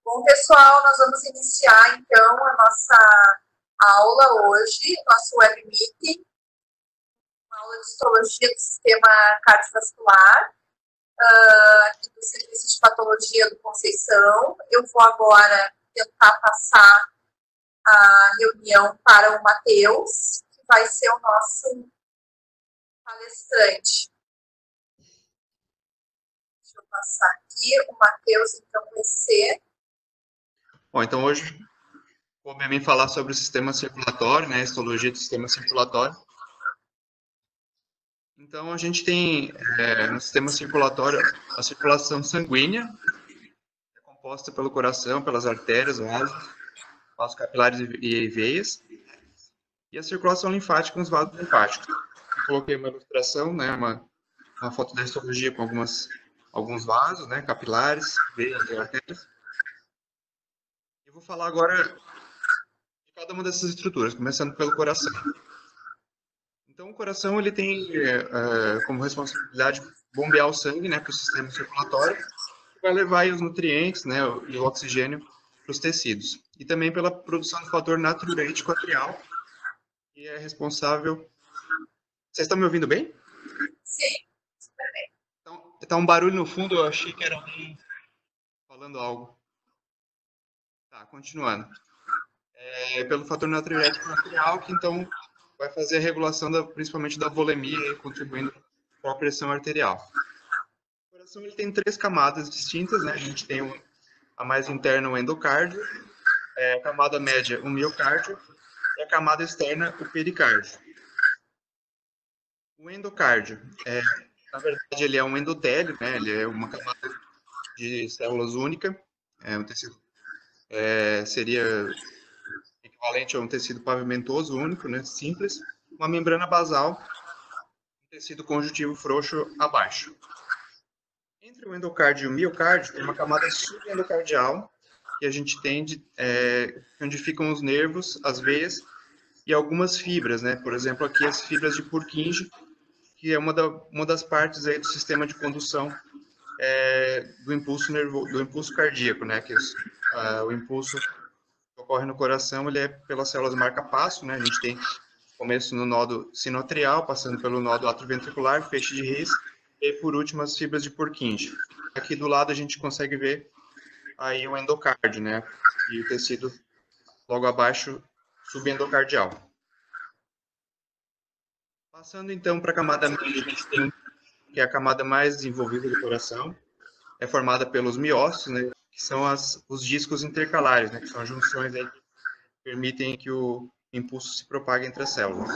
Bom, pessoal, nós vamos iniciar, então, a nossa aula hoje, nosso web meeting, uma aula de histologia do sistema cardiovascular, aqui do Serviço de Patologia do Conceição. Eu vou agora tentar passar a reunião para o Matheus, que vai ser o nosso palestrante. Deixa eu passar aqui, o Matheus, então, vai ser... Bom, então hoje coube a mim falar sobre o sistema circulatório, né, a histologia do sistema circulatório. Então a gente tem no sistema circulatório a circulação sanguínea, é composta pelo coração, pelas artérias, vasos capilares e veias, e a circulação linfática com os vasos linfáticos. Eu coloquei uma ilustração, né, uma foto da histologia com alguns vasos, né, capilares, veias e artérias. Eu vou falar agora de cada uma dessas estruturas, começando pelo coração. Então, o coração ele tem como responsabilidade bombear o sangue, né, para o sistema circulatório, que vai levar os nutrientes, né, e o oxigênio para os tecidos. E também pela produção do fator natriurético atrial, que é responsável... Vocês estão me ouvindo bem? Sim, super bem. Então, tá um barulho no fundo, eu achei que era alguém falando algo. Tá, continuando. Pelo fator natriurético atrial, que então vai fazer a regulação principalmente da volemia, contribuindo para a pressão arterial. O coração ele tem 3 camadas distintas, né? A gente tem a mais interna, o endocárdio, a camada média, o miocárdio, e a camada externa, o pericárdio. O endocárdio, na verdade, ele é um endotélio, né? Ele é uma camada de células única, um tecido seria equivalente a um tecido pavimentoso único, né? Simples, uma membrana basal, um tecido conjuntivo frouxo abaixo. Entre o endocárdio e o miocárdio, tem uma camada subendocardial, que a gente tem onde ficam os nervos, as veias e algumas fibras, né? Por exemplo, aqui as fibras de Purkinje, que é uma das partes aí do sistema de condução do impulso cardíaco, né? Que o impulso que ocorre no coração, ele é pelas células marca-passo, né? A gente tem começo no nodo sinoatrial, passando pelo nodo atrioventricular, feixe de His, e por último as fibras de Purkinje. Aqui do lado a gente consegue ver aí o endocárdio, né? E o tecido logo abaixo subendocardial. Passando então para a camada média, a gente tem que é a camada mais desenvolvida do coração, é formada pelos miócitos, né? Que são os discos intercalares, né? Que são as junções aí que permitem que o impulso se propague entre as células.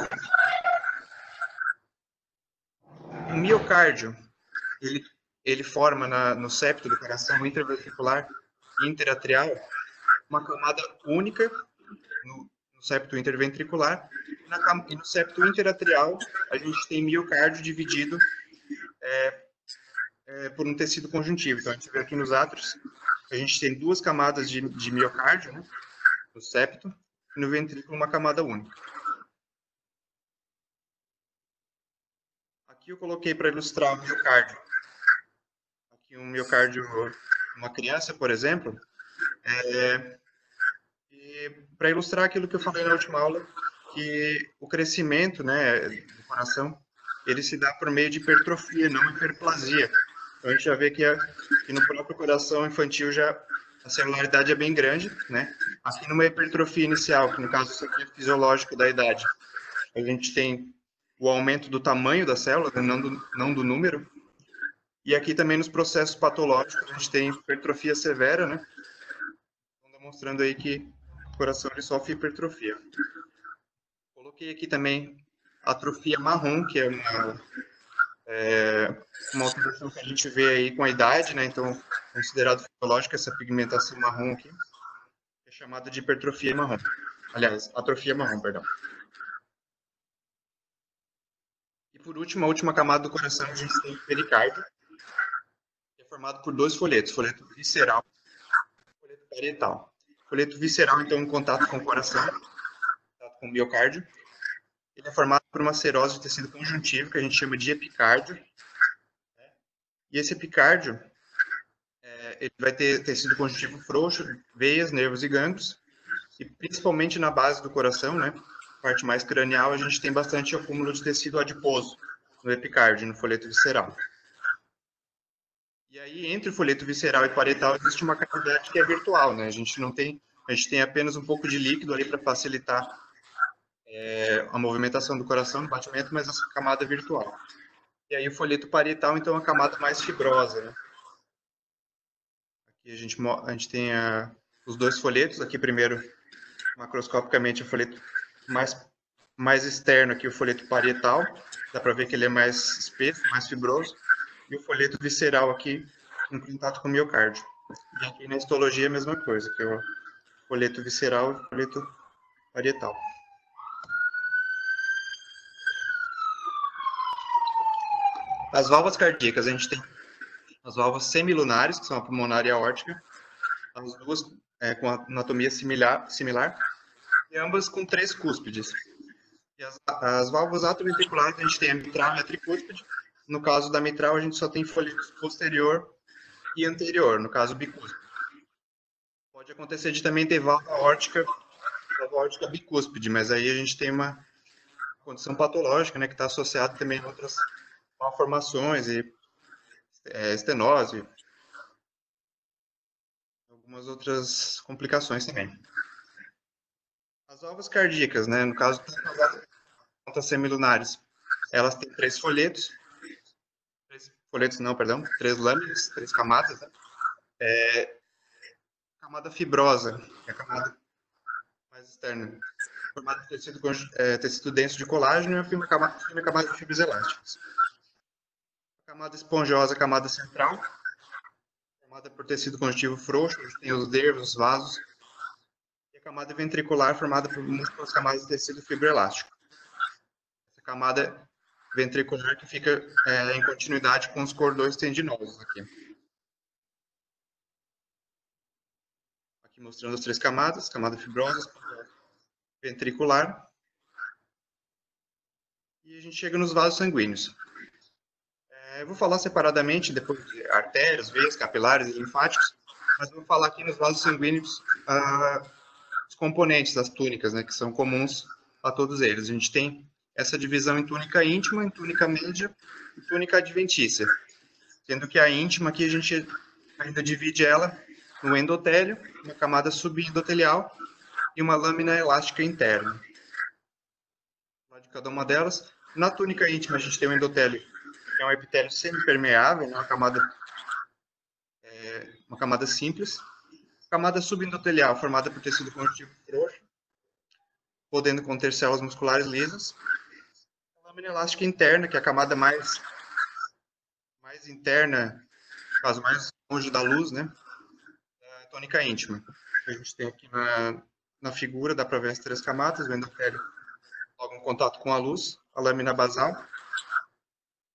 O miocárdio, ele forma no septo do coração intraventricular e interatrial uma camada única no septo interventricular e no septo interatrial a gente tem miocárdio dividido por um tecido conjuntivo. Então a gente vê aqui nos átrios, a gente tem 2 camadas de miocárdio, né, no septo, e no ventrículo uma camada única. Aqui eu coloquei para ilustrar o miocárdio. Aqui um miocárdio, uma criança, por exemplo, e para ilustrar aquilo que eu falei na última aula, que o crescimento, né, do coração, ele se dá por meio de hipertrofia, não hiperplasia. Então a gente já vê que no próprio coração infantil já a celularidade é bem grande, né? Aqui numa hipertrofia inicial, que no caso isso aqui é fisiológico da idade, a gente tem o aumento do tamanho da célula, né, não do número. E aqui também nos processos patológicos a gente tem hipertrofia severa, né? Então, demonstrando aí que o coração ele sofre hipertrofia. Coloquei aqui também atrofia marrom, que é uma alteração que a gente vê aí com a idade, né? Então, considerado fisiológico essa pigmentação marrom aqui, é chamada de hipertrofia marrom. Aliás, atrofia marrom, perdão. E por último, a última camada do coração, a gente tem o pericárdio, que é formado por 2 folhetos, folheto visceral e folheto parietal. O folheto visceral, então, em contato com o coração, em contato com o miocárdio, ele é formado por uma serose de tecido conjuntivo, que a gente chama de epicárdio. E esse epicárdio, ele vai ter tecido conjuntivo frouxo, veias, nervos e gânglios, e principalmente na base do coração, né, parte mais cranial, a gente tem bastante acúmulo de tecido adiposo no epicárdio, no folheto visceral. E aí, entre o folheto visceral e parietal, existe uma cavidade que é virtual, né? A gente tem apenas um pouco de líquido ali para facilitar a movimentação do coração, o batimento, mas essa camada é virtual. E aí o folheto parietal, então, é a camada mais fibrosa, né? Aqui a gente tem os dois folhetos, aqui primeiro, macroscopicamente, o folheto mais externo aqui, o folheto parietal, dá para ver que ele é mais espesso, mais fibroso, e o folheto visceral aqui, em contato com o miocárdio. E aqui na histologia a mesma coisa, que é o folheto visceral e o folheto parietal. As válvulas cardíacas, a gente tem as válvulas semilunares, que são a pulmonar e a aórtica, as duas com anatomia similar, e ambas com 3 cúspides. E as válvulas atrioventriculares, a gente tem a mitral e a tricúspide. No caso da mitral, a gente só tem folhetos posterior e anterior, no caso bicúspide. Pode acontecer de também ter válvula aórtica bicúspide, mas aí a gente tem uma condição patológica, né, que está associada também a outras malformações e estenose, algumas outras complicações também. As válvulas cardíacas, né, no caso das semilunares, elas têm 3 folhetos, 3 lâminas, 3 camadas, né? Camada fibrosa, que é a camada mais externa, formada de tecido denso de colágeno e a fina camada de fibras elásticas. A camada esponjosa, a camada central, formada por tecido conjuntivo frouxo, onde tem os nervos, os vasos, e a camada ventricular, formada por múltiplas camadas de tecido fibroelástico. Essa camada ventricular que fica em continuidade com os cordões tendinosos aqui. Aqui mostrando as 3 camadas, camada fibrosa, ventricular. E a gente chega nos vasos sanguíneos. Eu vou falar separadamente, depois de artérias, veias, capilares e linfáticos, mas vou falar aqui nos vasos sanguíneos os componentes das túnicas, né, que são comuns a todos eles. A gente tem essa divisão em túnica íntima, em túnica média e túnica adventícia. Sendo que a íntima aqui a gente ainda divide ela no endotélio, uma camada subendotelial e uma lâmina elástica interna. Lá de cada uma delas. Na túnica íntima a gente tem o endotélio, que é um epitélio semipermeável, né, uma camada simples. Camada subendotelial, formada por tecido conjuntivo frouxo, podendo conter células musculares lisas. A lâmina elástica interna, que é a camada mais interna, no caso mais longe da luz, né? A tônica íntima. A gente tem aqui na figura, dá para ver as 3 camadas, o endotélio logo em contato com a luz, a lâmina basal,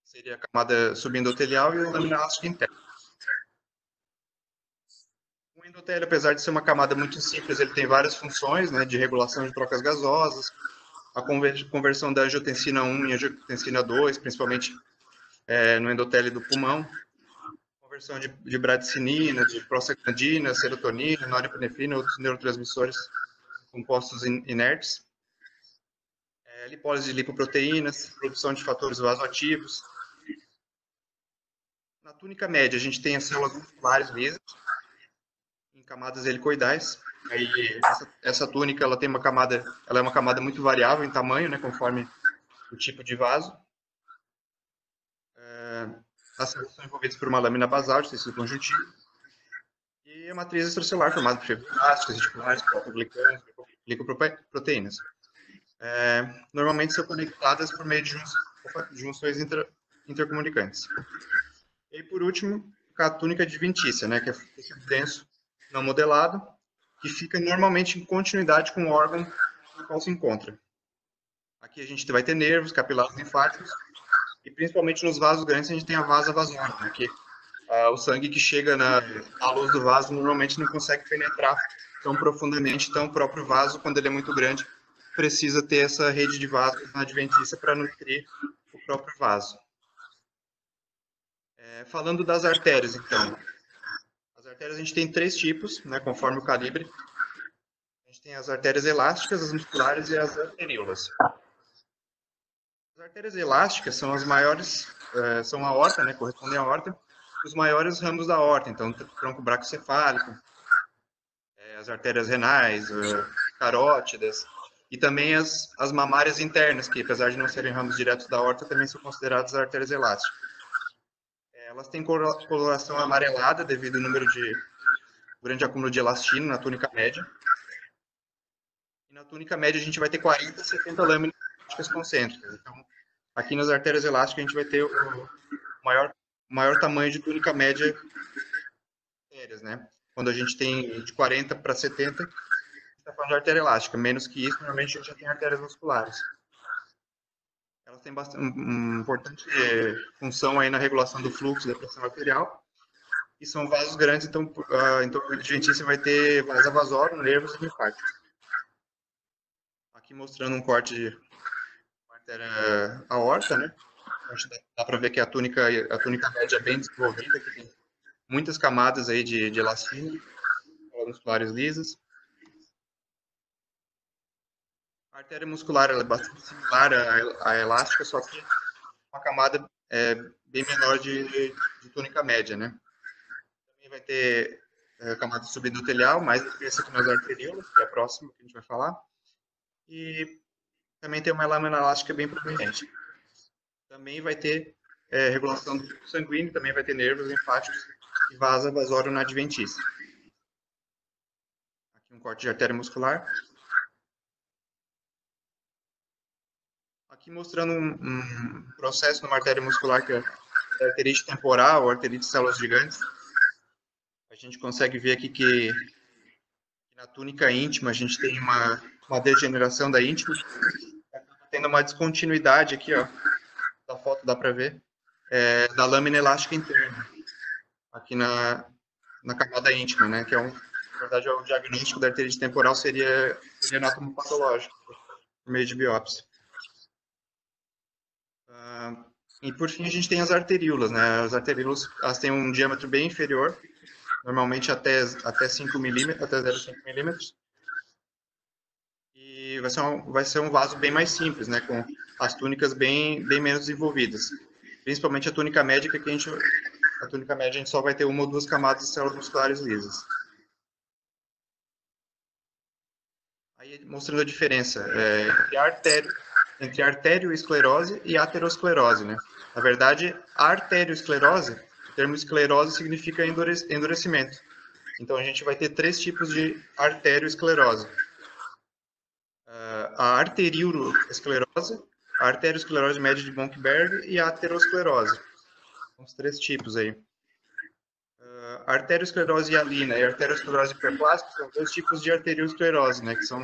seria a camada subendotelial, e a lâmina elástica interna. O endotélio, apesar de ser uma camada muito simples, ele tem várias funções, né, de regulação de trocas gasosas, a conversão da angiotensina 1 em angiotensina 2, principalmente no endotélio do pulmão, conversão de bradicinina, de prostaglandina, serotonina, norepinefrina, outros neurotransmissores compostos inertes, lipólise de lipoproteínas, produção de fatores vasoativos. Na túnica média, a gente tem as células musculares lisas, em camadas helicoidais. Aí, essa túnica ela é uma camada muito variável em tamanho, né, conforme o tipo de vaso. As células são envolvidas por uma lâmina basal de tecido conjuntivo e a matriz extracelular formada por fibroblastos, reticulares, proteoglicanos, glicoproteínas. Normalmente são conectadas por meio de junções intercomunicantes. E por último, a túnica adventícia, né, que é tecido denso não modelado, que fica normalmente em continuidade com o órgão no qual se encontra. Aqui a gente vai ter nervos, capilares linfáticos, e principalmente nos vasos grandes a gente tem a vasa vasosa, né, que o sangue que chega à luz do vaso normalmente não consegue penetrar tão profundamente, então o próprio vaso, quando ele é muito grande, precisa ter essa rede de vasos na adventícia para nutrir o próprio vaso. Falando das artérias, então. As artérias a gente tem 3 tipos, né, conforme o calibre. A gente tem as artérias elásticas, as musculares e as arteríolas. As artérias elásticas são as maiores, são a aorta, né, correspondem à aorta, os maiores ramos da aorta, então tronco bracocefálico, as artérias renais, carótidas, e também as mamárias internas, que apesar de não serem ramos diretos da aorta, também são consideradas artérias elásticas. Elas têm coloração amarelada devido ao número de grande acúmulo de elastino na túnica média. E na túnica média a gente vai ter 40 a 70 lâminas elásticas concêntricas. Então, aqui nas artérias elásticas a gente vai ter o maior tamanho de túnica média, né? Quando a gente tem de 40 para 70, a gente está falando de artéria elástica. Menos que isso, normalmente a gente já tem artérias musculares. Elas têm uma importante função aí na regulação do fluxo da pressão arterial. E são vasos grandes, então o adventício vai ter vasa vasórum, nervos e linfáticos. Aqui mostrando um corte de artéria aorta, né? Dá para ver que a túnica média é bem desenvolvida, que tem muitas camadas aí de elastino, musculares lisas. A artéria muscular ela é bastante similar à elástica, só que uma camada bem menor de túnica média, né? Também vai ter camada subendotelial, mais espessa que nas arteríolas, que é a próxima que a gente vai falar. E também tem uma lâmina elástica bem prominente. Também vai ter regulação do fluxo sanguíneo, também vai ter nervos linfáticos e vasa vasórum adventícia. Aqui um corte de artéria muscular. Aqui mostrando um processo numa artéria muscular que é a arterite temporal ou arterite de células gigantes. A gente consegue ver aqui que na túnica íntima a gente tem uma degeneração da íntima, tendo uma descontinuidade aqui, ó, da foto dá para ver, da lâmina elástica interna, aqui na camada íntima, né, que na verdade, o diagnóstico da arterite temporal seria anatomopatológico, por meio de biópsia. E por fim a gente tem as arteríolas, né? As arteríolas elas têm um diâmetro bem inferior, normalmente até 5 milímetros, até 0,5 milímetros. E vai ser um vaso bem mais simples, né? Com as túnicas bem menos desenvolvidas. Principalmente a túnica média, que a túnica média a gente só vai ter uma ou duas camadas de células musculares lisas. Aí mostrando a diferença entre arterioesclerose e aterosclerose, né? Na verdade, a arterioesclerose, o termo esclerose significa endurecimento. Então, a gente vai ter 3 tipos de arterioesclerose. A arteriuroesclerose, a arteriosclerose média de Monckeberg e a aterosclerose. São os 3 tipos aí. A arteriosclerose hialina e a arteriosclerose hiperplástica são 2 tipos de arteriosclerose, né? Que são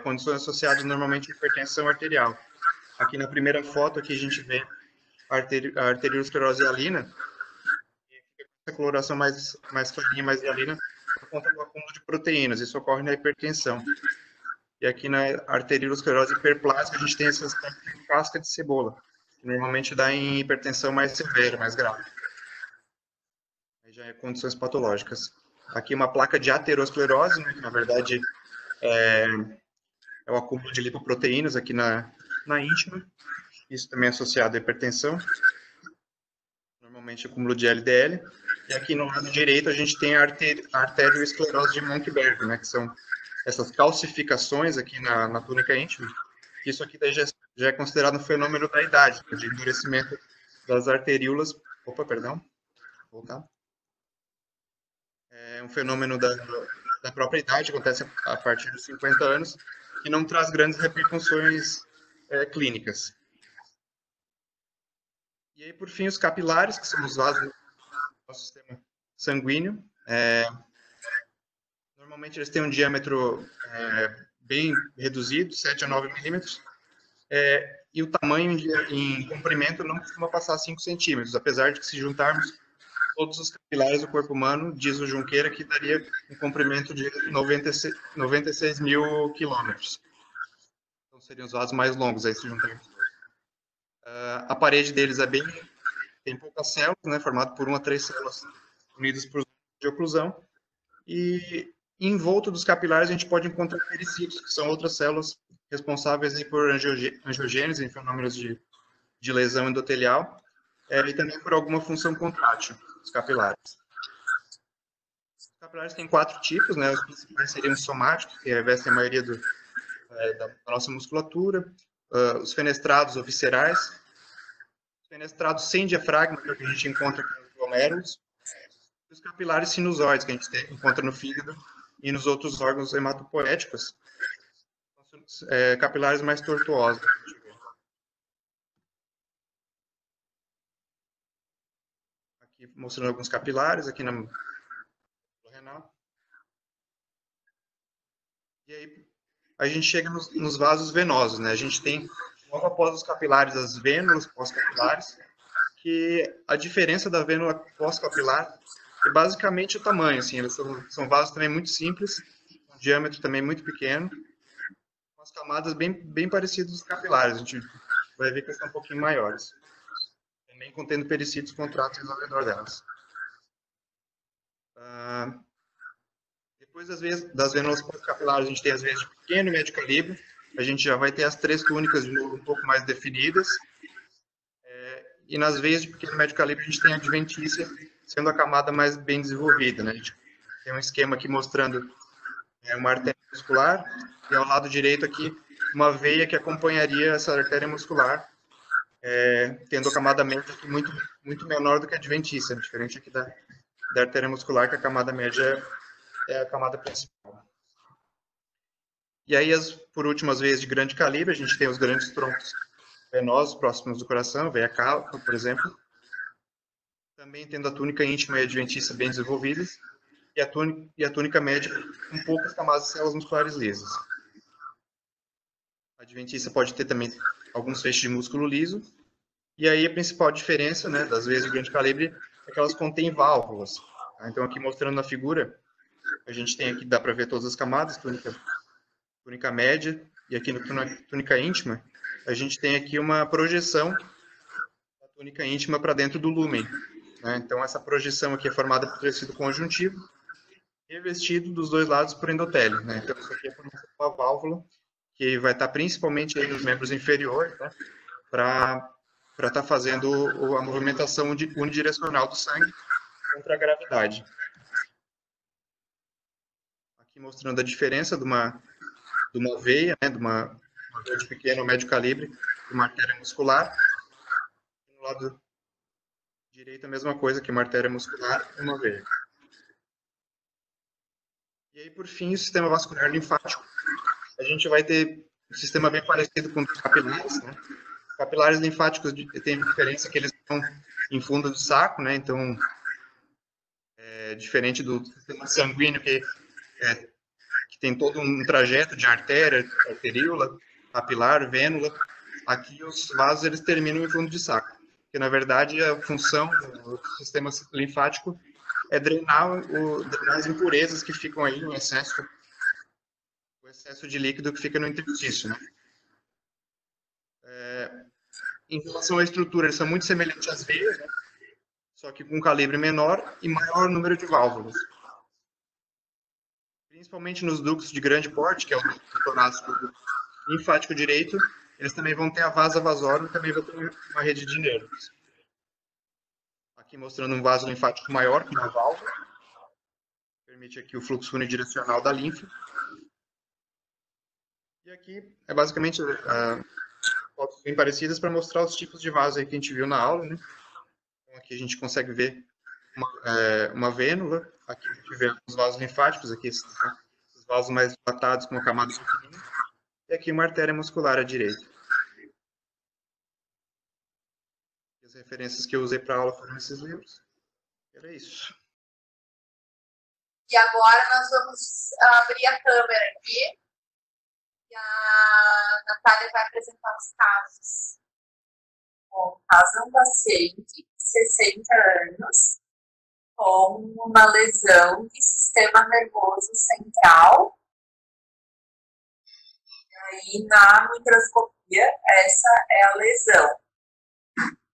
condições associadas normalmente à hipertensão arterial. Aqui na primeira foto, aqui a gente vê a arteriosclerose hialina, essa coloração mais clarinha, mais hialina, por conta do acúmulo de proteínas. Isso ocorre na hipertensão. E aqui na arteriosclerose hiperplástica, a gente tem essas casca de cebola, que normalmente dá em hipertensão mais severa, mais grave. Aí já é condições patológicas. Aqui uma placa de aterosclerose, né, que na verdade é o acúmulo de lipoproteínas aqui na íntima. Isso também é associado à hipertensão. Normalmente acúmulo de LDL. E aqui no lado direito a gente tem a arterioesclerose de Monckeberg, né, que são essas calcificações aqui na túnica íntima. Isso aqui já é considerado um fenômeno da idade, de endurecimento das arteríolas. Opa, perdão. Vou voltar. É um fenômeno da própria idade, acontece a partir dos 50 anos, e não traz grandes repercussões clínicas. E aí, por fim, os capilares, que são os vasos do nosso sistema sanguíneo. Normalmente eles têm um diâmetro bem reduzido, 7 a 9 milímetros, e o tamanho em comprimento não costuma passar 5 centímetros, apesar de que se juntarmos todos os capilares do corpo humano, diz o Junqueira, que daria um comprimento de 96 mil quilômetros. Então seriam os vasos mais longos aí se juntarmos. A parede deles tem poucas células, né, formado por 1 a 3 células unidas por de oclusão. E envolto dos capilares a gente pode encontrar pericílios, que são outras células responsáveis aí por angiogênese em fenômenos de lesão endotelial, e também por alguma função contrátil dos capilares. Os capilares têm 4 tipos, né? Os principais seriam os somáticos, que revestem a maioria da nossa musculatura, os fenestrados ou viscerais, os fenestrados sem diafragma, que é o que a gente encontra aqui nos glomérulos, e os capilares sinusoides, que a gente encontra no fígado e nos outros órgãos hematopoéticos, capilares mais tortuosos. Aqui mostrando alguns capilares, aqui na renal. E aí a gente chega nos vasos venosos, né? A gente tem, logo após os capilares, as vênulas pós-capilares, que a diferença da vênula pós-capilar é basicamente o tamanho, assim, eles são vasos também muito simples, um diâmetro também muito pequeno, com as camadas bem parecidas dos capilares, a gente vai ver que eles são um pouquinho maiores, também contendo pericílios contráteis ao redor delas. Depois das vênulas pós-capilares, a gente tem as veias de pequeno e médio calibre, a gente já vai ter as 3 túnicas de novo um pouco mais definidas, e nas veias de pequeno e médio calibre a gente tem a adventícia sendo a camada mais bem desenvolvida, né? A gente tem um esquema aqui mostrando uma artéria muscular e ao lado direito aqui uma veia que acompanharia essa artéria muscular, tendo a camada média aqui muito menor do que a adventícia, diferente aqui da artéria muscular, que a camada média é a camada principal. E aí, por último, as veias de grande calibre, a gente tem os grandes troncos venosos próximos do coração, veia cava, por exemplo, também tendo a túnica íntima e a adventícia bem desenvolvidas, e a túnica média com poucas camadas de células musculares lisas. A adventícia pode ter também alguns feixes de músculo liso, e aí a principal diferença, né, das veias de grande calibre é que elas contêm válvulas. Tá? Então, aqui mostrando na figura, a gente tem aqui, dá para ver todas as camadas, túnica média, e aqui na túnica íntima, a gente tem aqui uma projeção da túnica íntima para dentro do lúmen. Né? Então, essa projeção aqui é formada por tecido conjuntivo, revestido dos dois lados por endotélio. Né? Então, isso aqui é uma válvula que vai estar principalmente aí nos membros inferiores, né? Para estar fazendo a movimentação unidirecional do sangue contra a gravidade. Aqui mostrando a diferença de uma veia, né? de uma veia de pequeno ou médio calibre, de uma artéria muscular. No lado direito, a mesma coisa que uma artéria muscular e uma veia. E aí, por fim, o sistema vascular linfático. A gente vai ter um sistema bem parecido com os capilares, né? Os capilares linfáticos têm a diferença que eles estão em fundo do saco, né? Então, diferente do sistema sanguíneo, que tem todo um trajeto de artéria, arteríola, capilar, vênula. Aqui, os vasos eles terminam em fundo de saco. Porque, na verdade, a função do sistema linfático é drenar as impurezas que ficam aí no excesso, o excesso de líquido que fica no interstício, né? Em relação à estrutura, eles são muito semelhantes às veias, né? Só que com um calibre menor e maior número de válvulas. Principalmente nos ductos de grande porte, que é o ducto torácico linfático direito, eles também vão ter a vasa vasorum e também vão ter uma rede de nervos. Aqui mostrando um vaso linfático maior, com uma válvula. Permite aqui o fluxo unidirecional da linfa. E aqui é basicamente fotos bem parecidas para mostrar os tipos de vasos aí que a gente viu na aula, né? Então, aqui a gente consegue ver uma vênula, aqui a gente vê os vasos linfáticos, aqui os vasos mais dilatados com uma camada pequenininha, e aqui uma artéria muscular à direita. As referências que eu usei para a aula foram esses livros. Era isso. E agora nós vamos abrir a câmera aqui. E a Natália vai apresentar os casos. Bom, caso é um paciente de 60 anos com uma lesão do sistema nervoso central. E aí, na microscopia, essa é a lesão.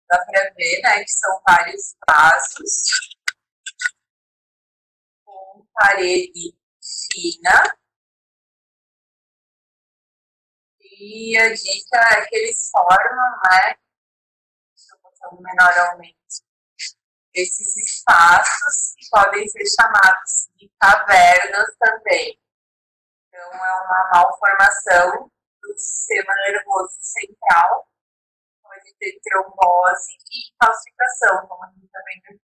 Dá para ver, né, que são vários vasos. com parede fina. E a dica é que eles formam, né? Deixa eu botar um menor aumento. Esses espaços que podem ser chamados de cavernas também. Então, é uma malformação do sistema nervoso central, pode ter trombose e calcificação, como a gente está vendo.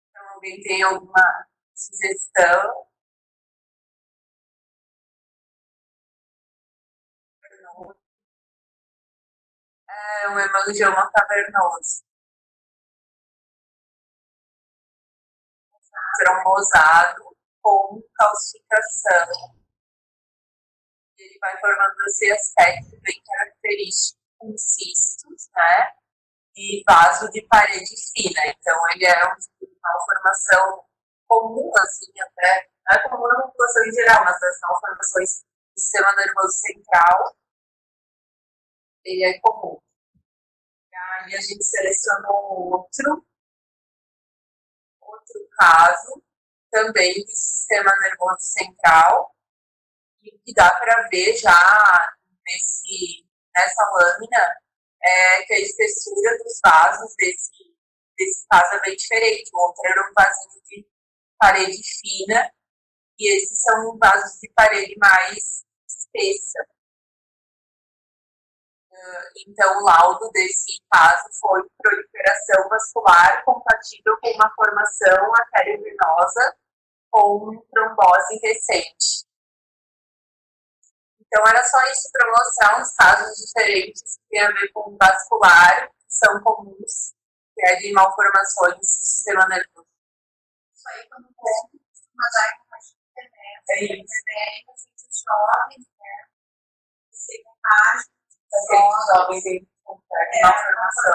Então, alguém tem alguma sugestão? É um hemangioma cavernoso, trombosado com calcificação. Ele vai formando esse aspecto bem característico com cistos, né? E vaso de parede fina. Então, ele é um tipo de malformação comum, assim, até. Não é comum na população em geral, mas as malformações do sistema nervoso central, ele é comum. Aí a gente selecionou outro caso, também do sistema nervoso central, e que dá para ver já nessa lâmina que a espessura dos vasos desse caso é bem diferente. O outro era um vasinho de parede fina e esses são vasos de parede mais espessa. Então, o laudo desse caso foi proliferação vascular compatível com uma formação arteriovenosa com trombose recente. Então, era só isso para mostrar uns casos diferentes que têm a ver com vascular, que são comuns, que é de malformações do sistema nervoso. Isso aí, quando costuma dar uma genérica, jovens, né? Secundário, jovens em malformação.